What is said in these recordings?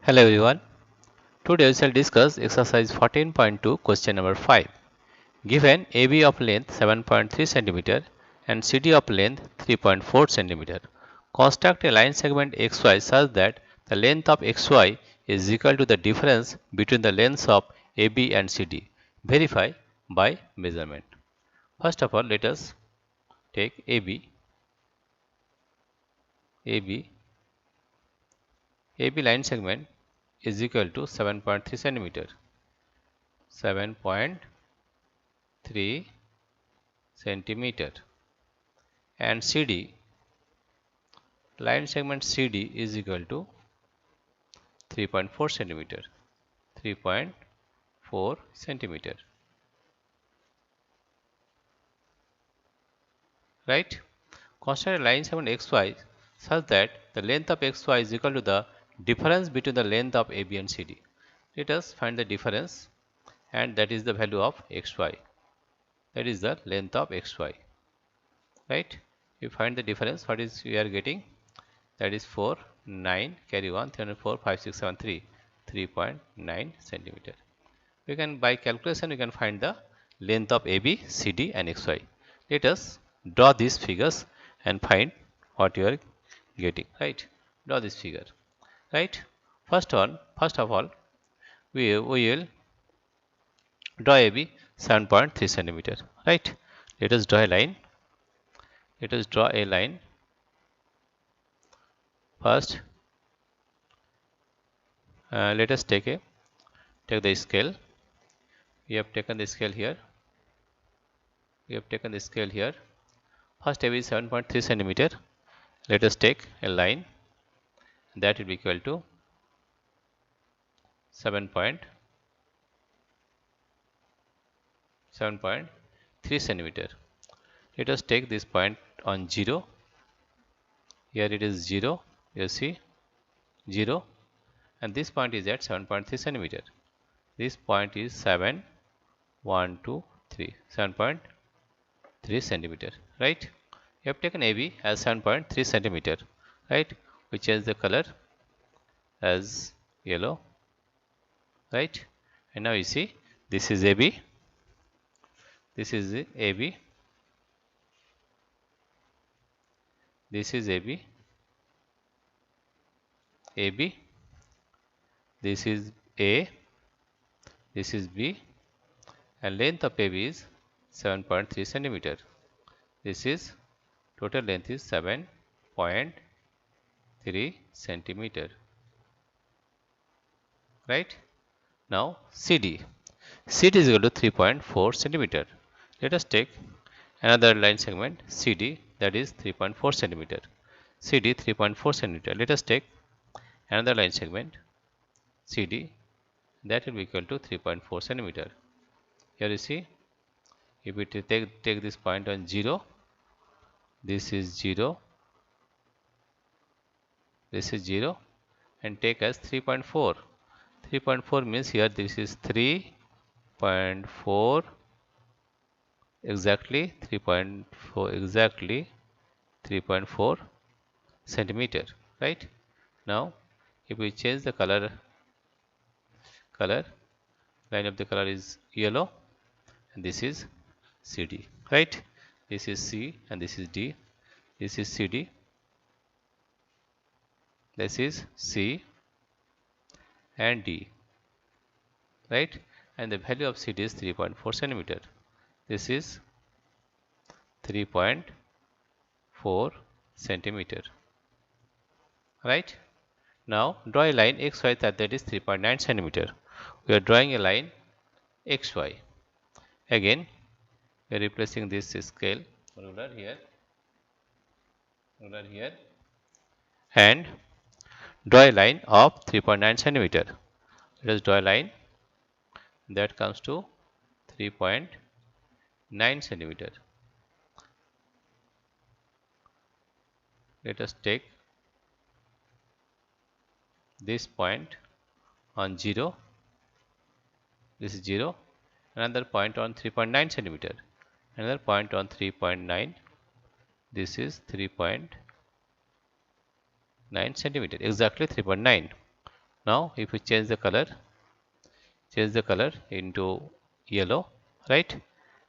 Hello everyone. Today we shall discuss exercise 14.2 question number 5. Given AB of length 7.3 cm and CD of length 3.4 cm, construct a line segment XY such that the length of XY is equal to the difference between the lengths of AB and CD. Verify by measurement. First of all, let us take AB. AB line segment is equal to 7.3 cm. 7.3 centimeter, and CD line segment CD is equal to 3.4 centimeter. 3.4 centimeter, right? Construct a line segment XY such that the length of XY is equal to the difference between the length of AB and CD. Let us find the difference, and that is the value of XY. That is the length of XY, right? You find the difference. What is we are getting? That is 4, 9, carry 1, 304, 5, 6, 7, 3, 3.9 centimeter. We can, by calculation, we can find the length of AB, CD and XY. Let us draw these figures and find what you are getting, right? Draw this figure, right? First of all, we will draw AB 7.3 centimeter, right? Let us draw a line. Let us draw a line. First, let us take the scale. We have taken the scale here. First AB is 7.3 centimeter. Let us take a line that will be equal to 7.3 centimeter. Let us take this point on 0. Here it is 0. You see 0, and this point is at 7.3 centimeter. This point is 7, 1, 2, 3, 7.3 centimeter, right? You have taken AB as 7.3 centimeter, right? We change the color as yellow, right? And now you see this is AB. This is AB. This is AB. AB. This is A. This is B. And length of AB is 7.3 centimeter. This is total length is 7.3 centimeter, right? Now CD. CD is equal to 3.4 centimeter. Let us take another line segment CD, that is 3.4 centimeter. CD 3.4 centimeter. Let us take another line segment CD, that will be equal to 3.4 centimeter. Here you see, if we take this point on 0, this is 0, this is 0, and take as 3.4. 3.4 means here this is 3.4 exactly, 3.4 exactly, 3.4 centimeter, right? Now if we change the color, line of the color is yellow, and this is CD, right? This is C and this is D. This is CD, this is C and D, right? And the value of CD is 3.4 centimeter. This is 3.4 centimeter, right? Now draw a line XY that is 3.9 centimeter. We are drawing a line XY. Again, we are replacing this scale ruler here, and draw a line of 3.9 centimeter. Let us draw a line that comes to 3.9 centimeter. Let us take this point on 0. This is 0. Another point on 3.9 centimeter. Another point on 3.9. This is 3.9 centimeter. Exactly 3.9. Now if we change the color into yellow, right?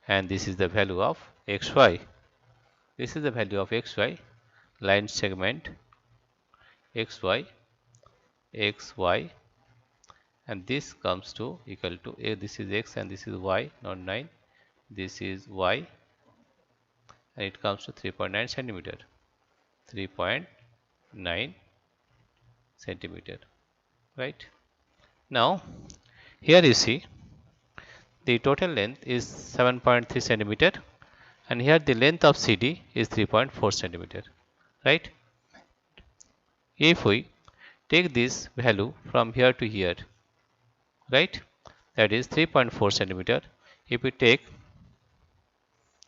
And this is the value of xy. This is the value of xy, line segment xy, xy, and this comes to equal to a. This is x and this is y, not 9. This is y, and it comes to 3.9 centimeter. 3.9 centimeter, right? Now here you see the total length is 7.3 centimeter, and here the length of CD is 3.4 centimeter, right? If we take this value from here to here, right, that is 3.4 centimeter. If we take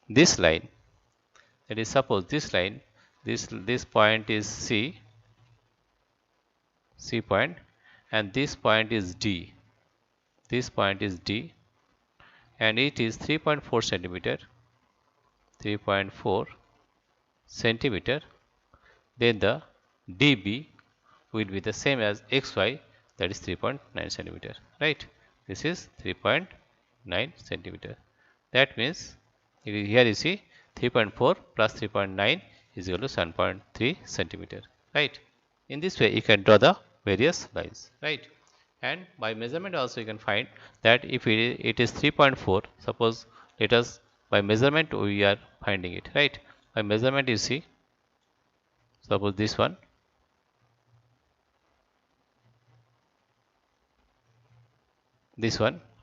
this line, that is suppose this line, this point is C point, and this point is D. This point is D, and it is 3.4 centimeter. 3.4 centimeter. Then the dB will be the same as xy, that is 3.9 centimeter, right? This is 3.9 centimeter. That means here you see 3.4 plus 3.9 is equal to 7.3 centimeter, right? In this way you can draw the various lines, right? And by measurement also you can find that if it is 3.4, suppose let us by measurement we are finding it, right? By measurement you see, suppose this one,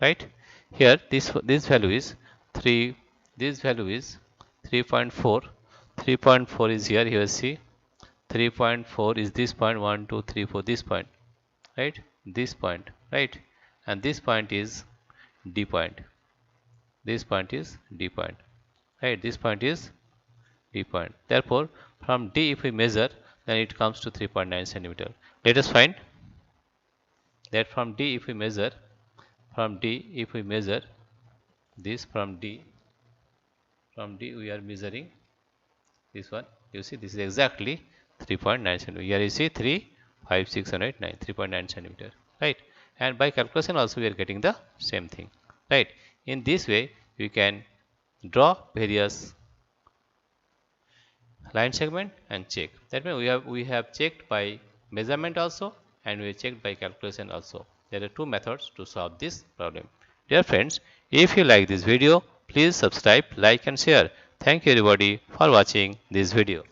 right? Here this value is 3, this value is 3.4. 3.4 is here, here see 3.4 is this point, 1 2 3 4, this point, right? This point, right? And this point is D point. This point is D point, right? This point is D point. Therefore from D if we measure, then it comes to 3.9 centimeter. Let us find that from D if we measure, this from D we are measuring this one. You see this is exactly 3.9 centimeter. Here you see 3, 5, 6, 7, 8, 9, 3.9 centimeter, right? And by calculation also we are getting the same thing, right? In this way you can draw various line segment and check. That means we have checked by measurement also, and we checked by calculation also. There are two methods to solve this problem. Dear friends, if you like this video, please subscribe, like and share. Thank you everybody for watching this video.